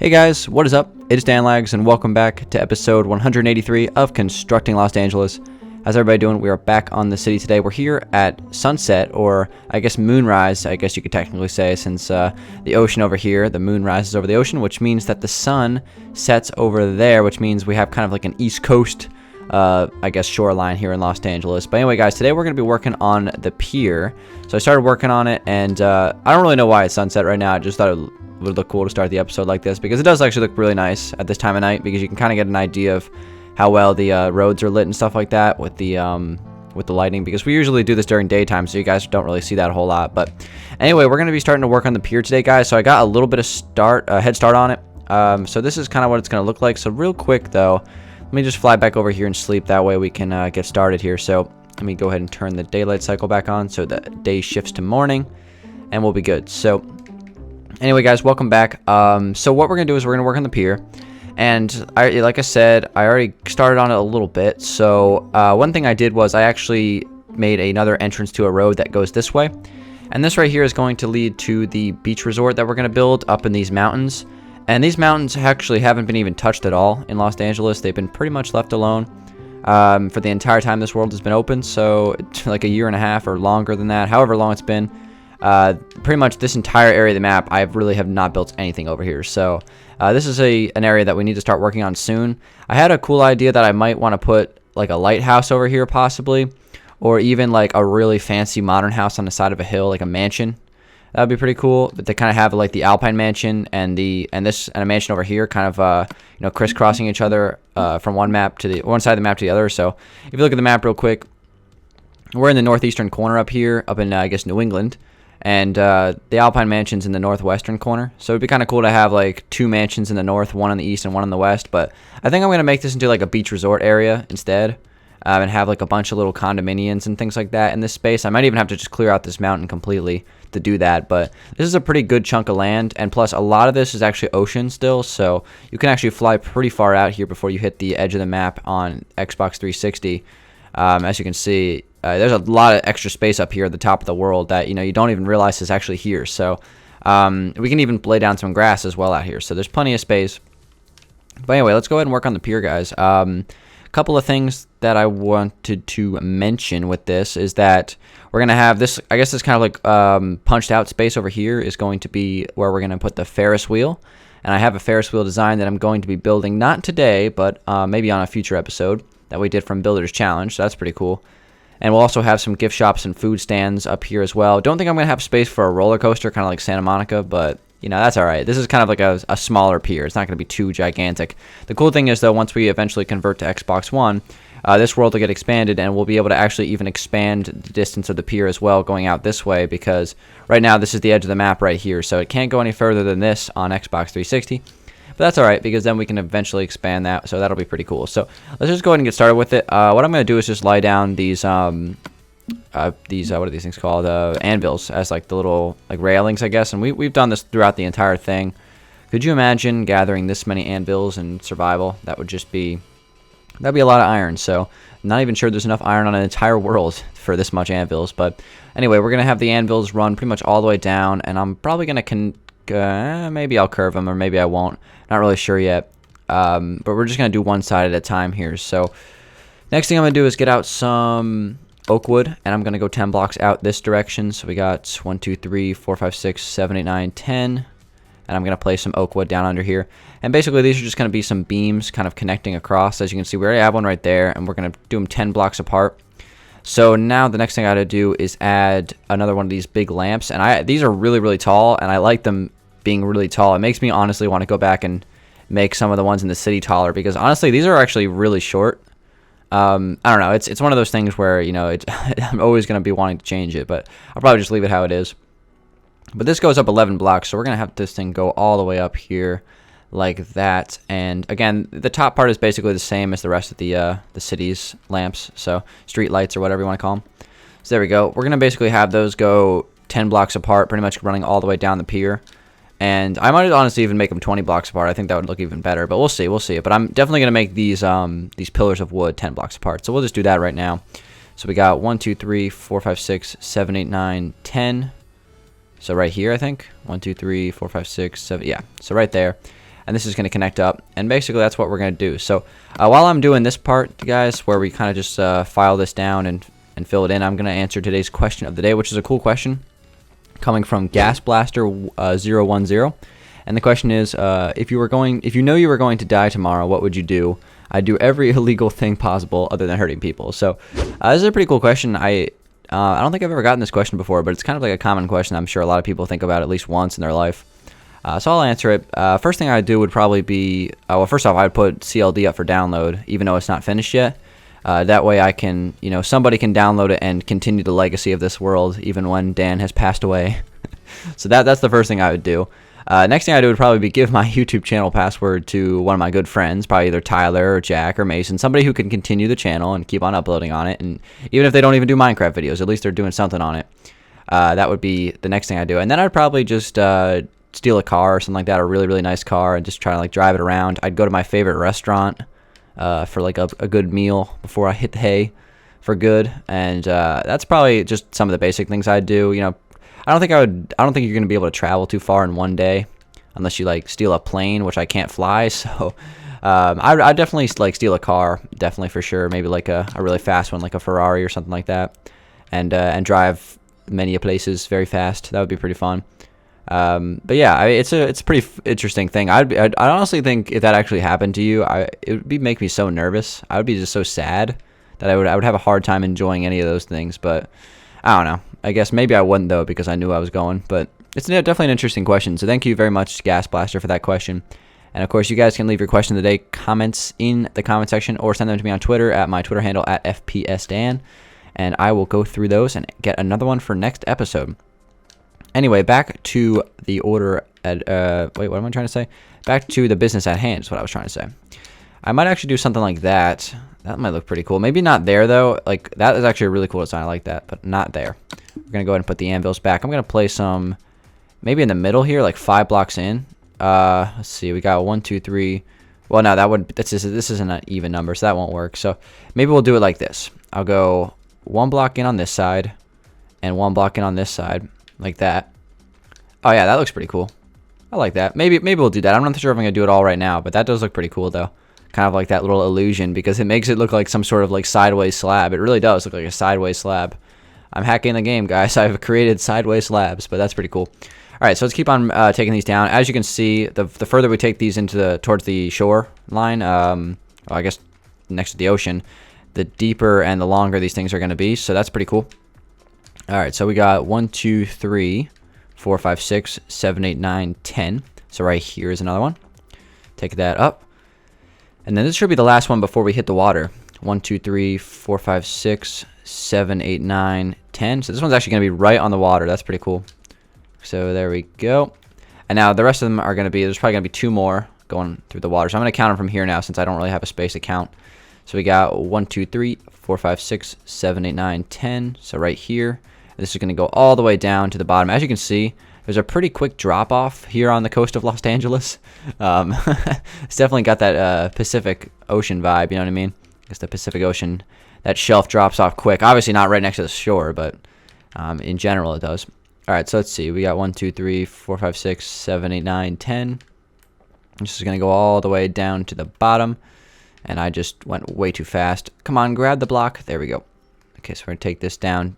Hey guys, what is up? It is Dangeles, and welcome back to episode 183 of Constructing Los Angeles. How's everybody doing? We are back on the city today. We're here at sunset, or I guess moonrise, I guess you could technically say, since the ocean over here, the moon rises over the ocean, which means that the sun sets over there, which means we have kind of like an East Coast, I guess, shoreline here in Los Angeles. But anyway, guys, today we're going to be working on the pier. So I started working on it, and I don't really know why it's sunset right now. I just thought it would look cool to start the episode like this, because it does actually look really nice at this time of night, because you can kind of get an idea of how well the roads are lit and stuff like that with the lighting, because we usually do this during daytime, so you guys don't really see that a whole lot. But anyway, we're going to be starting to work on the pier today, guys. So I got a little bit of head start on it. So this is kind of what it's going to look like. So real quick though, let me just fly back over here and sleep. That way we can get started here. So let me go ahead and turn the daylight cycle back on so the day shifts to morning, and we'll be good. So anyway, guys, welcome back. So what we're gonna do is we're gonna work on the pier, and like I said, I already started on it a little bit. So one thing I did was I actually made another entrance to a road that goes this way, and this right here is going to lead to the beach resort that we're gonna build up in these mountains. And these mountains actually haven't been even touched at all in Los Angeles. They've been pretty much left alone for the entire time this world has been open. So like a year and a half or longer than that, however long it's been. Pretty much this entire area of the map, I really have not built anything over here. So this is an area that we need to start working on soon. I had a cool idea that I might want to put like a lighthouse over here possibly, or even like a really fancy modern house on the side of a hill, like a mansion. That would be pretty cool. But they kind of have like the Alpine mansion and a mansion over here, kind of crisscrossing each other from one side of the map to the other. So if you look at the map real quick, we're in the northeastern corner up here, up in I guess New England. And the Alpine Mansion's in the northwestern corner. So it'd be kind of cool to have like two mansions in the north, one in the east and one in the west. But I think I'm going to make this into like a beach resort area instead. And have like a bunch of little condominiums and things like that in this space. I might even have to just clear out this mountain completely to do that. But this is a pretty good chunk of land. And plus a lot of this is actually ocean still. So you can actually fly pretty far out here before you hit the edge of the map on Xbox 360. As you can see, there's a lot of extra space up here at the top of the world that you don't even realize is actually here. So we can even lay down some grass as well out here. So there's plenty of space. But anyway, let's go ahead and work on the pier, guys. A couple of things that I wanted to mention with this is that we're gonna have this. I guess this kind of like punched out space over here is going to be where we're gonna put the Ferris wheel. And I have a Ferris wheel design that I'm going to be building, not today, but maybe on a future episode that we did from Builder's Challenge. So that's pretty cool. And we'll also have some gift shops and food stands up here as well. Don't think I'm going to have space for a roller coaster, kind of like Santa Monica, but, that's all right. This is kind of like a smaller pier. It's not going to be too gigantic. The cool thing is, though, once we eventually convert to Xbox One, this world will get expanded, and we'll be able to actually even expand the distance of the pier as well going out this way, because right now this is the edge of the map right here, so it can't go any further than this on Xbox 360. But that's all right, because then we can eventually expand that, so that'll be pretty cool. So let's just go ahead and get started with it. What I'm going to do is just lie down these what are these things called? Anvils, as like the little like railings, I guess. And we've done this throughout the entire thing. Could you imagine gathering this many anvils in survival? That'd be a lot of iron. So not even sure there's enough iron on an entire world for this much anvils. But anyway, we're gonna have the anvils run pretty much all the way down, and I'm probably gonna maybe I'll curve them, or maybe I won't. Not really sure yet. But we're just gonna do one side at a time here. So next thing I'm gonna do is get out some oak wood, and I'm gonna go 10 blocks out this direction. So we got 1 2 3 4 5 6 7 8 9 10, and I'm gonna place some oak wood down under here. And basically these are just gonna be some beams kind of connecting across. As you can see, we already have one right there, and we're gonna do them 10 blocks apart. So now the next thing I gotta do is add another one of these big lamps, and these are really, really tall, and I like them being really tall. It makes me honestly want to go back and make some of the ones in the city taller, because honestly these are actually really short. I don't know, it's one of those things where I'm always going to be wanting to change it, but I'll probably just leave it how it is. But this goes up 11 blocks, so we're going to have this thing go all the way up here like that. And again, the top part is basically the same as the rest of the city's lamps, so street lights or whatever you want to call them. So there we go. We're going to basically have those go 10 blocks apart, pretty much running all the way down the pier. And I might honestly even make them 20 blocks apart. I think that would look even better, but we'll see. But I'm definitely going to make these pillars of wood 10 blocks apart. So we'll just do that right now. So we got 1 2 3 4 5 6 7 8 9 10. So right here, I think 1 2 3 4 5 6 7. Yeah, so right there. and this is going to connect up, and basically that's what we're going to do. So while I'm doing this part, guys, where we kind of just file this down and fill it in, I'm going to answer today's question of the day, which is a cool question coming from Gas Blaster 010. And the question is, if you know you were going to die tomorrow, what would you do? I'd do every illegal thing possible other than hurting people. So this is a pretty cool question. I don't think I've ever gotten this question before, but it's kind of like a common question. I'm sure a lot of people think about at least once in their life. So I'll answer it. First thing I'd do would probably be, well, first off, I'd put CLD up for download, even though it's not finished yet. That way I can, somebody can download it and continue the legacy of this world, even when Dan has passed away. So that's the first thing I would do. Next thing I do would probably be give my YouTube channel password to one of my good friends, probably either Tyler or Jack or Mason, somebody who can continue the channel and keep on uploading on it. And even if they don't even do Minecraft videos, at least they're doing something on it. That would be the next thing I do. And then I'd probably just steal a car or something like that, a really, really nice car, and just try to like drive it around. I'd go to my favorite restaurant for like a good meal before I hit the hay for good. And that's probably just some of the basic things I'd do. I don't think you're going to be able to travel too far in one day unless you like steal a plane, which I can't fly. So I'd definitely like steal a car, definitely for sure. Maybe like a really fast one, like a Ferrari or something like that, and drive many places very fast. That would be pretty fun. But yeah, it's a pretty interesting thing. I'd honestly think if that actually happened to you, it would make me so nervous. I would be just so sad that I would have a hard time enjoying any of those things. But I don't know. I guess maybe I wouldn't, though, because I knew I was going. But it's definitely an interesting question. So thank you very much, Gas Blaster, for that question. And, of course, you guys can leave your question of the day comments in the comment section or send them to me on Twitter at my Twitter handle at FPSDan. And I will go through those and get another one for next episode. Anyway, back to the order at... wait, what am I trying to say? Back to the business at hand is what I was trying to say. I might actually do something like that. That might look pretty cool. Maybe not there, though. Like, that is actually a really cool design. I like that, but not there. We're going to go ahead and put the anvils back. I'm going to place some maybe in the middle here, like 5 blocks in. Let's see. We got 1, 2, 3. Well, no, this isn't an even number, so that won't work. So maybe we'll do it like this. I'll go 1 block in on this side and 1 block in on this side, like that. Oh, yeah, that looks pretty cool. I like that. Maybe we'll do that. I'm not sure if I'm going to do it all right now, but that does look pretty cool, though. Kind of like that little illusion, because it makes it look like some sort of like sideways slab. It really does look like a sideways slab. I'm hacking the game, guys. I've created sideways slabs, but that's pretty cool. All right, so let's keep on taking these down. As you can see, the further we take these towards the shore line, well, I guess next to the ocean, the deeper and the longer these things are going to be. So that's pretty cool. All right, so we got 1, 2, 3, 4, 5, 6, 7, 8, 9, 10. So right here is another one. Take that up. And then this should be the last one before we hit the water. 1, 2, 3, 4, 5, 6, 7, 8, 9, 10. So this one's actually going to be right on the water. That's pretty cool. So there we go. And now the rest of them are going to be, there's probably going to be 2 more going through the water. So I'm going to count them from here now since I don't really have a space to count. So we got 1, 2, 3, 4, 5, 6, 7, 8, 9, 10. So right here. This is going to go all the way down to the bottom. As you can see, there's a pretty quick drop-off here on the coast of Los Angeles. It's definitely got that Pacific Ocean vibe, you know what I mean? It's the Pacific Ocean. That shelf drops off quick. Obviously not right next to the shore, but in general it does. All right, so let's see. We got 1, 2, 3, 4, 5, 6, 7, 8, 9, 10. This is going to go all the way down to the bottom. And I just went way too fast. Come on, grab the block. There we go. Okay, so we're going to take this down.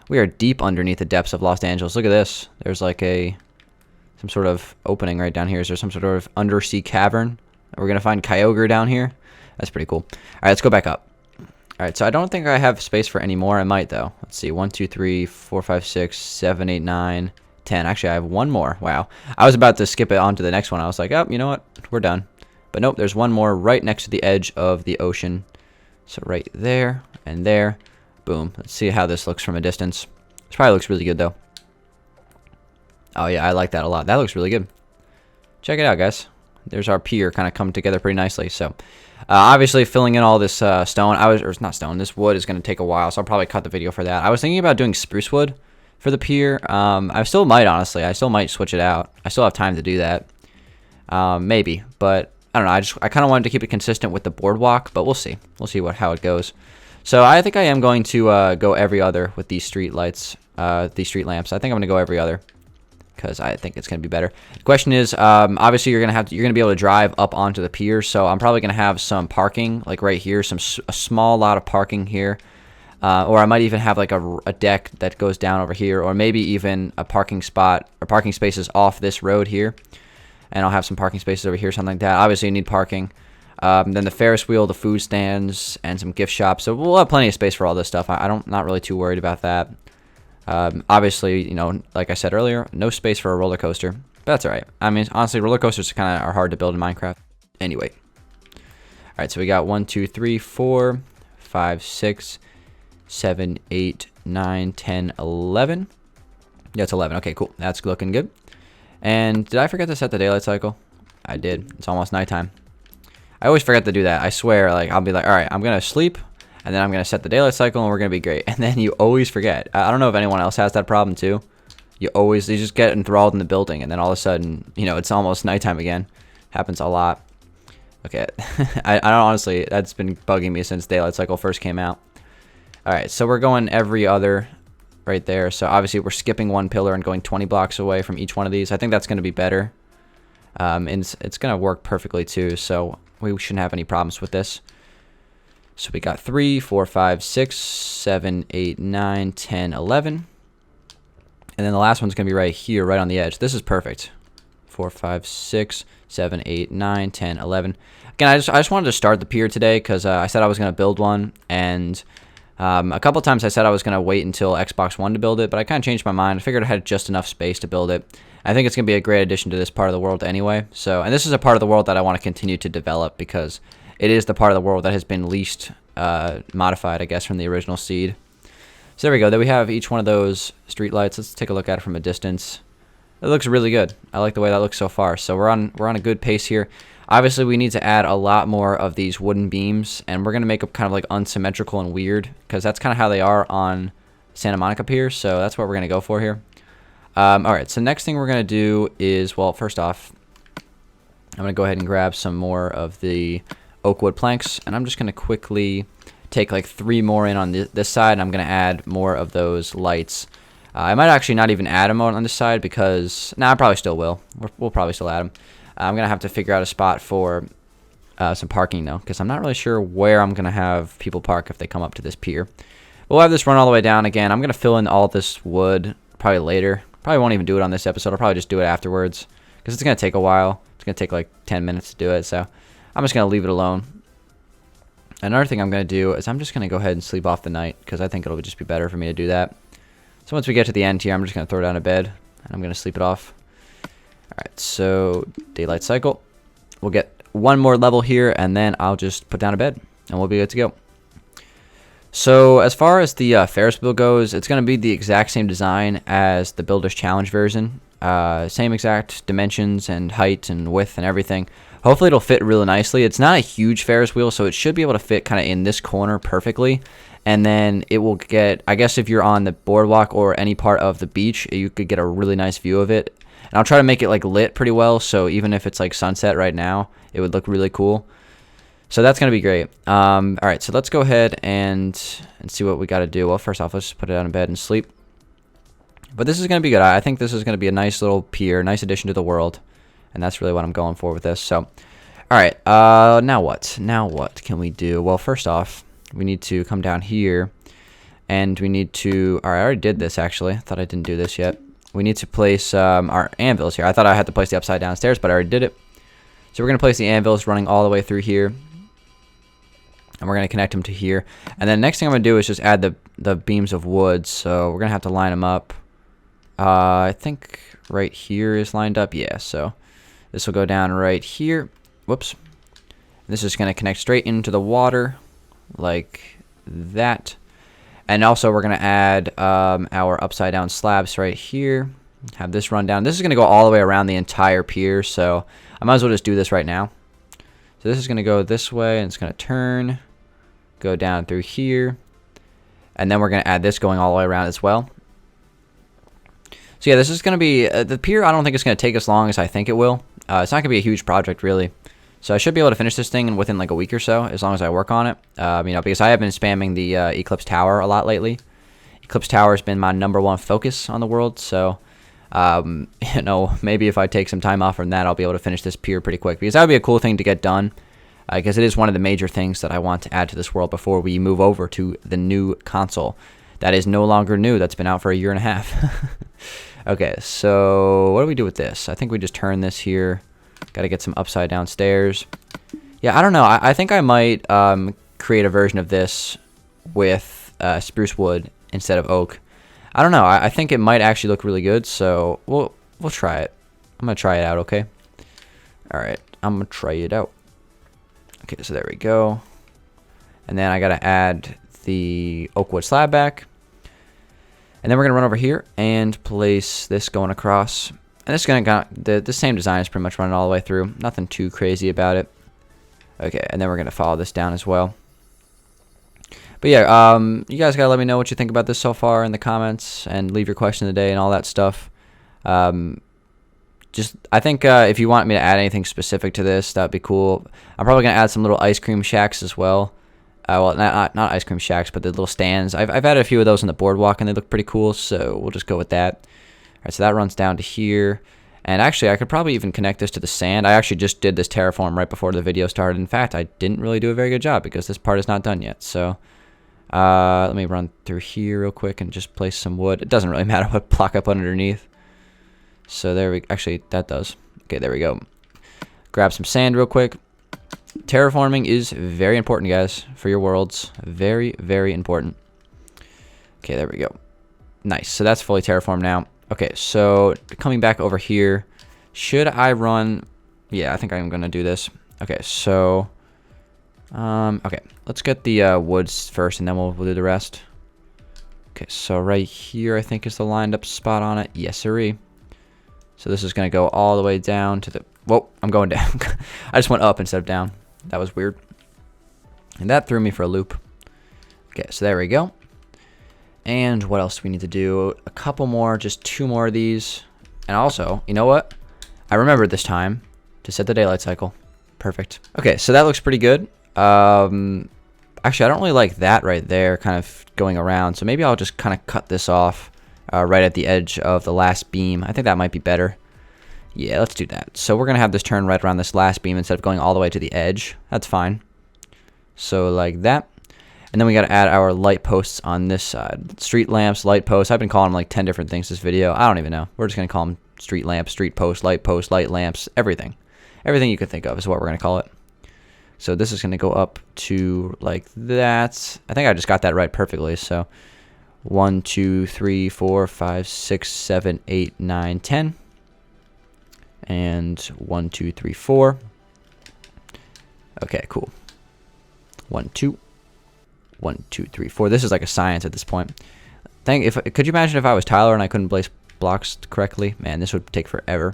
We are deep underneath the depths of Los Angeles. Look at this. There's like some sort of opening right down here. Is there some sort of undersea cavern? We're going to find Kyogre down here. That's pretty cool. All right, let's go back up. All right, so I don't think I have space for any more. I might, though. Let's see. 1, 2, 3, 4, 5, 6, 7, 8, 9, 10. Actually, I have 1 more. Wow. I was about to skip it on to the next one. I was like, oh, you know what? We're done. But nope, there's 1 more right next to the edge of the ocean. So right there and there. Boom. Let's see how this looks from a distance. This probably looks really good, though. Oh, yeah, I like that a lot. That looks really good. Check it out, guys. There's our pier kind of come together pretty nicely. So, obviously, filling in all this stone. Or it's not stone. This wood is going to take a while, so I'll probably cut the video for that. I was thinking about doing spruce wood for the pier. I still might, honestly. I still might switch it out. I still have time to do that. Maybe, but I don't know. I kind of wanted to keep it consistent with the boardwalk, but we'll see. We'll see how it goes. So I think I am going to go every other with these street lights, these street lamps. I think I'm going to go every other. because I think it's going to be better. The question is, obviously you're going to be able to drive up onto the pier, so I'm probably going to have some parking, like right here, a small lot of parking here, or I might even have like a deck that goes down over here, or maybe even a parking spot or parking spaces off this road here, and I'll have some parking spaces over here, something like that. Obviously you need parking. Then the Ferris wheel, the food stands, and some gift shops. So we'll have plenty of space for all this stuff. Not really too worried about that. Obviously, you know, like I said earlier, no space for a roller coaster. But that's all right. I mean, honestly, roller coasters kind of are hard to build in Minecraft. Anyway. All right, so we got 1, 2, 3, 4, 5, 6, 7, 8, 9, 10, 11. Yeah, it's 11. Okay, cool. That's looking good. And did I forget to set the daylight cycle? I did. It's almost nighttime. I always forget to do that. I swear, like, I'll be like, all right, I'm going to sleep, and then I'm going to set the daylight cycle, and we're going to be great. And then you always forget. I don't know if anyone else has that problem, too. You just get enthralled in the building, and then all of a sudden, you know, it's almost nighttime again. Happens a lot. Okay. I don't honestly, that's been bugging me since daylight cycle first came out. All right, so we're going every other right there. So obviously we're skipping one pillar and going 20 blocks away from each one of these. I think that's going to be better. And it's going to work perfectly, too, so we shouldn't have any problems with this. So we got 3, 4, 5, 6, 7, 8, 9, 10, 11. And then the last one's going to be right here, right on the edge. This is perfect. 4, 5, 6, 7, 8, 9, 10, 11. Again, I just wanted to start the pier today because I said I was going to build one. And a couple times I said I was going to wait until Xbox One to build it, but I kind of changed my mind. I figured I had just enough space to build it. I think it's going to be a great addition to this part of the world anyway. So, and this is a part of the world that I want to continue to develop because it is the part of the world that has been least modified, I guess, from the original seed. So there we go. There we have each one of those street lights. Let's take a look at it from a distance. It looks really good. I like the way that looks so far. So we're on a good pace here. Obviously, we need to add a lot more of these wooden beams, and we're going to make them kind of like unsymmetrical and weird because that's kind of how they are on Santa Monica Pier. So that's what we're going to go for here. All right, so next thing we're going to do is, well, first off, I'm going to go ahead and grab some more of the oak wood planks, and I'm just going to quickly take like 3 more in on this side, and I'm going to add more of those lights. I might actually not even add them on this side because, I probably still will. We'll probably still add them. I'm going to have to figure out a spot for some parking, though, because I'm not really sure where I'm going to have people park if they come up to this pier. We'll have this run all the way down again. I'm going to fill in all this wood probably later. Probably won't even do it on this episode. I'll probably just do it afterwards because it's going to take a while. It's going to take like 10 minutes to do it, so I'm just going to leave it alone. Another thing I'm going to do is I'm just going to go ahead and sleep off the night because I think it'll just be better for me to do that. So once we get to the end here, I'm just going to throw down a bed and I'm going to sleep it off. All right, so daylight cycle. We'll get one more level here and then I'll just put down a bed and we'll be good to go. So as far as the Ferris wheel goes, it's going to be the exact same design as the Builder's Challenge version. Same exact dimensions and height and width and everything. Hopefully it'll fit really nicely. It's not a huge Ferris wheel, so it should be able to fit kind of in this corner perfectly. And then it will get, I guess if you're on the boardwalk or any part of the beach, you could get a really nice view of it. And I'll try to make it like lit pretty well, so even if it's like sunset right now, it would look really cool. So that's going to be great. All right, so let's go ahead and see what we got to do. Well, first off, let's just put it on in bed and sleep. But this is going to be good. I think this is going to be a nice little pier, nice addition to the world. And that's really what I'm going for with this. So, all right, now what? Now what can we do? Well, first off, we need to come down here. And we need to... All right, I already did this, actually. I thought I didn't do this yet. We need to place our anvils here. I thought I had to place the upside down stairs, but I already did it. So we're going to place the anvils running all the way through here. And we're going to connect them to here. And then next thing I'm going to do is just add the beams of wood. So we're going to have to line them up. I think right here is lined up. Yeah, so this will go down right here. Whoops. This is going to connect straight into the water like that. And also we're going to add our upside down slabs right here. Have this run down. This is going to go all the way around the entire pier. So I might as well just do this right now. So this is going to go this way, and it's going to turn, go down through here, and then we're going to add this going all the way around as well. So yeah, this is going to be, the pier, I don't think it's going to take as long as I think it will. It's not going to be a huge project, really. So I should be able to finish this thing within like a week or so, as long as I work on it. You know, because I have been spamming the Eclipse Tower a lot lately. Eclipse Tower has been my #1 focus on the world, so You know, maybe if I take some time off from that, I'll be able to finish this pier pretty quick, because that would be a cool thing to get done, because it is one of the major things that I want to add to this world before we move over to the new console. That is no longer new. That's been out for a year and a half. Okay, so what do we do with this? I think we just turn this here. Got to get some upside down stairs. Yeah, I don't know. I think I might create a version of this with spruce wood instead of oak. I don't know. I think it might actually look really good, so we'll try it. I'm gonna try it out, okay? All right, I'm gonna try it out. Okay, so there we go. And then I gotta add the oak wood slab back. And then we're gonna run over here and place this going across. And this is gonna go, the same design is pretty much running all the way through. Nothing too crazy about it. Okay, and then we're gonna follow this down as well. But yeah, you guys gotta let me know what you think about this so far in the comments, and leave your question of the day and all that stuff. I think if you want me to add anything specific to this, that'd be cool. I'm probably gonna add some little ice cream shacks as well. Well, not ice cream shacks, but the little stands. I've added a few of those on the boardwalk, and they look pretty cool, so we'll just go with that. All right, so that runs down to here. And actually, I could probably even connect this to the sand. I actually just did this terraform right before the video started. In fact, I didn't really do a very good job because this part is not done yet. So let me run through here real quick and just place some wood. It doesn't really matter what block I put underneath. So there we, actually that does. Okay, there we go. Grab some sand real quick. Terraforming is very important, guys, for your worlds. Very, very important. Okay, there we go. Nice. So that's fully terraformed now. Okay, so coming back over here, should I run? Yeah, I think I'm gonna do this. Okay, so okay, let's get the woods first, and then we'll do the rest. Okay, so right here I think is the lined up spot on it. Yes, sirree. So this is gonna go all the way down to the. Whoa, I'm going down. I just went up instead of down. That was weird, and that threw me for a loop. Okay, so there we go. And what else do we need to do? A couple more, just 2 more of these. And also, you know what? I remembered this time to set the daylight cycle. Perfect. Okay, so that looks pretty good. Actually, I don't really like that right there kind of going around. So maybe I'll just kind of cut this off right at the edge of the last beam. I think that might be better. Yeah, let's do that. So we're going to have this turn right around this last beam instead of going all the way to the edge. That's fine. So like that. And then we got to add our light posts on this side. Street lamps, light posts. I've been calling them like 10 different things this video. I don't even know. We're just going to call them street lamps, street posts, light lamps, everything. Everything you could think of is what we're going to call it. So this is going to go up to like that. I think I just got that right perfectly. So 1, 2, 3, 4, 5, 6, 7, 8, 9, 10. And 1, 2, 3, 4. Okay, cool. 1, 2. 1, 2, 3, 4. This is like a science at this point. Could you imagine if I was Tyler and I couldn't place blocks correctly? Man, this would take forever.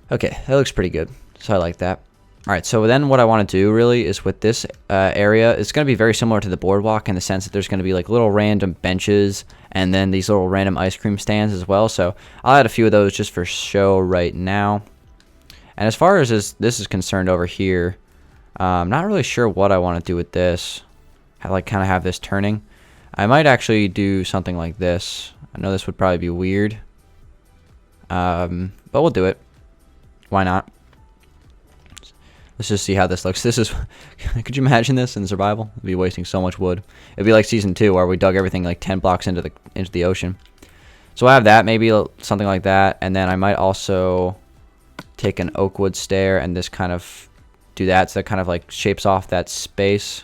Okay, that looks pretty good. So I like that. All right, so then what I want to do really is with this area, it's going to be very similar to the boardwalk in the sense that there's going to be like little random benches and then these little random ice cream stands as well. So I'll add a few of those just for show right now. And as far as this is concerned over here, I'm not really sure what I want to do with this. I like kind of have this turning. I might actually do something like this. I know this would probably be weird, but we'll do it. Why not? Let's just see how this looks. This is, could you imagine this in survival? It'd be wasting so much wood. It'd be like season 2 where we dug everything like 10 blocks into the ocean. So I have that, maybe something like that, and then I might also take an oak wood stair and this kind of do that, so that kind of like shapes off that space.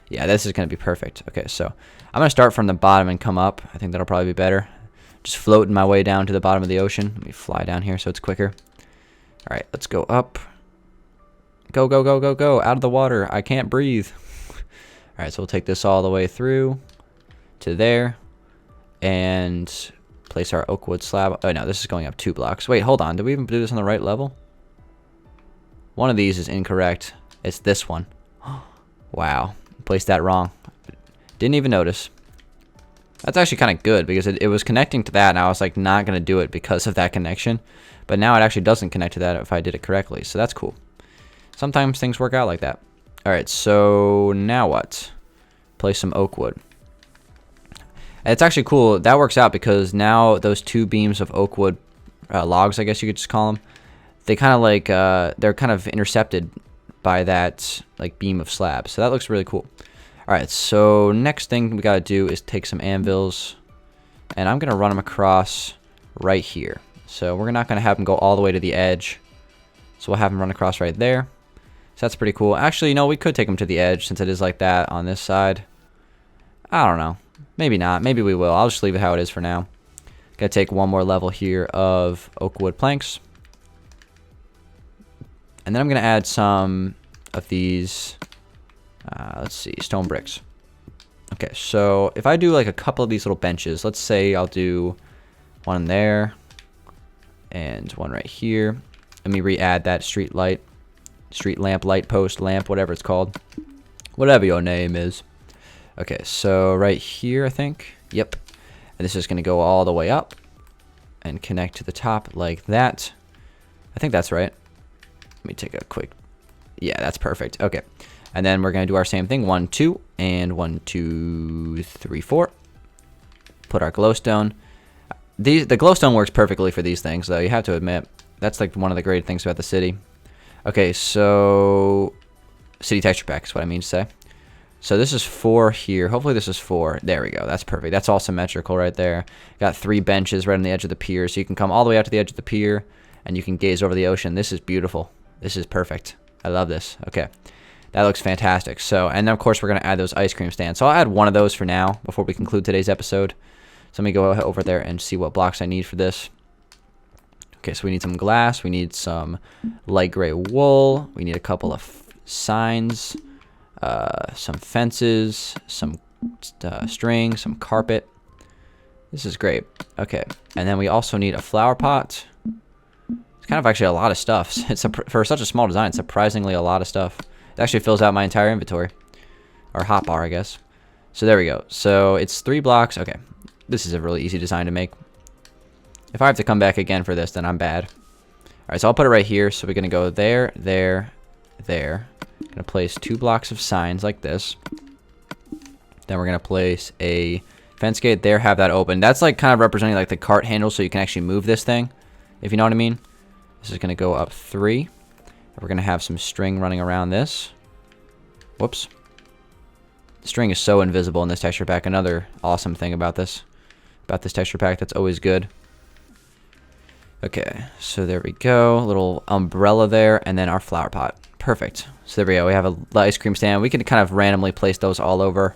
Yeah, this is going to be perfect. Okay, so I'm going to start from the bottom and come up. I think that'll probably be better. Just floating my way down to the bottom of the ocean. Let me fly down here so it's quicker. All right, let's go up. Go, go, go, go, go. Out of the water. I can't breathe. All right, so we'll take this all the way through to there and place our oak wood slab. Oh, no, this is going up 2 blocks. Wait, hold on. Did we even do this on the right level? One of these is incorrect. It's this one. Wow. Placed that wrong. Didn't even notice. That's actually kind of good because it was connecting to that, and I was like not going to do it because of that connection. But now it actually doesn't connect to that if I did it correctly, so that's cool. Sometimes things work out like that. All right, so now what? Place some oak wood. And it's actually cool. That works out because now those 2 beams of oak wood logs, I guess you could just call them, they kind of like, they're kind of intercepted by that like beam of slab. So that looks really cool. All right, so next thing we got to do is take some anvils, and I'm going to run them across right here. So we're not going to have them go all the way to the edge. So we'll have them run across right there. So that's pretty cool. Actually, we could take them to the edge since it is like that on this side. I don't know. Maybe not. Maybe we will. I'll just leave it how it is for now. Got to take one more level here of oak wood planks. And then I'm going to add some of these, let's see, stone bricks. Okay, so if I do like a couple of these little benches, let's say I'll do one there and one right here. Let me re-add that street lamp, light post, lamp, whatever it's called. Whatever your name is. Okay, so right here, I think. Yep. And this is going to go all the way up and connect to the top like that. I think that's right. Let me take a quick... Yeah, that's perfect. Okay. And then we're going to do our same thing. 1, 2, and 1, 2, 3, 4. Put our glowstone. The glowstone works perfectly for these things, though. You have to admit. That's like one of the great things about the city. Okay, so... City texture pack is what I mean to say. So this is 4 here. Hopefully this is 4. There we go. That's perfect. That's all symmetrical right there. Got 3 benches right on the edge of the pier. So you can come all the way out to the edge of the pier, and you can gaze over the ocean. This is beautiful. This is perfect. I love this. Okay. That looks fantastic. So, and then of course we're going to add those ice cream stands. So I'll add one of those for now before we conclude today's episode. So let me go over there and see what blocks I need for this. Okay, so we need some glass. We need some light gray wool. We need a couple of signs, some fences, some string, some carpet. This is great. Okay, and then we also need a flower pot. It's kind of actually a lot of stuff. For such a small design, it's surprisingly a lot of stuff. It actually fills out my entire inventory. Or hotbar, I guess. So there we go. So it's 3 blocks. Okay. This is a really easy design to make. If I have to come back again for this, then I'm bad. Alright, so I'll put it right here. So we're going to go there, there, there. Going to place 2 blocks of signs like this. Then we're going to place a fence gate there, have that open. That's like kind of representing like the cart handle so you can actually move this thing, if you know what I mean. This is going to go up 3. We're going to have some string running around this. Whoops. The string is so invisible in this texture pack. Another awesome thing about this texture pack that's always good. Okay, so there we go. A little umbrella there, and then our flower pot. Perfect. So there we go. We have a ice cream stand. We can kind of randomly place those all over.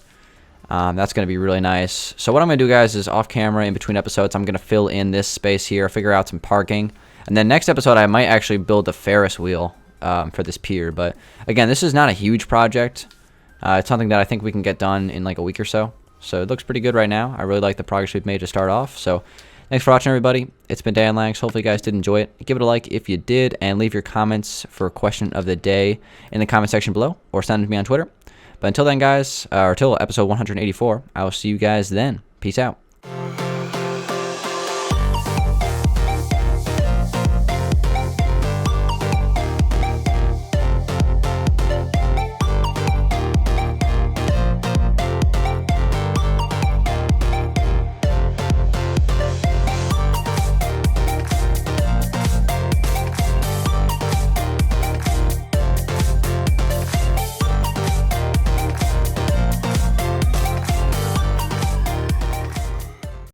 That's going to be really nice. So what I'm going to do, guys, is off camera in between episodes, I'm going to fill in this space here, figure out some parking. And then next episode, I might actually build a Ferris wheel for this pier. But again, this is not a huge project. It's something that I think we can get done in like a week or so. So it looks pretty good right now. I really like the progress we've made to start off. So thanks for watching, everybody. It's been Dangeles. Hopefully you guys did enjoy it. Give it a like if you did, and leave your comments for a question of the day in the comment section below, or send them to me on Twitter. But until then, guys, or until episode 184, I will see you guys then. Peace out.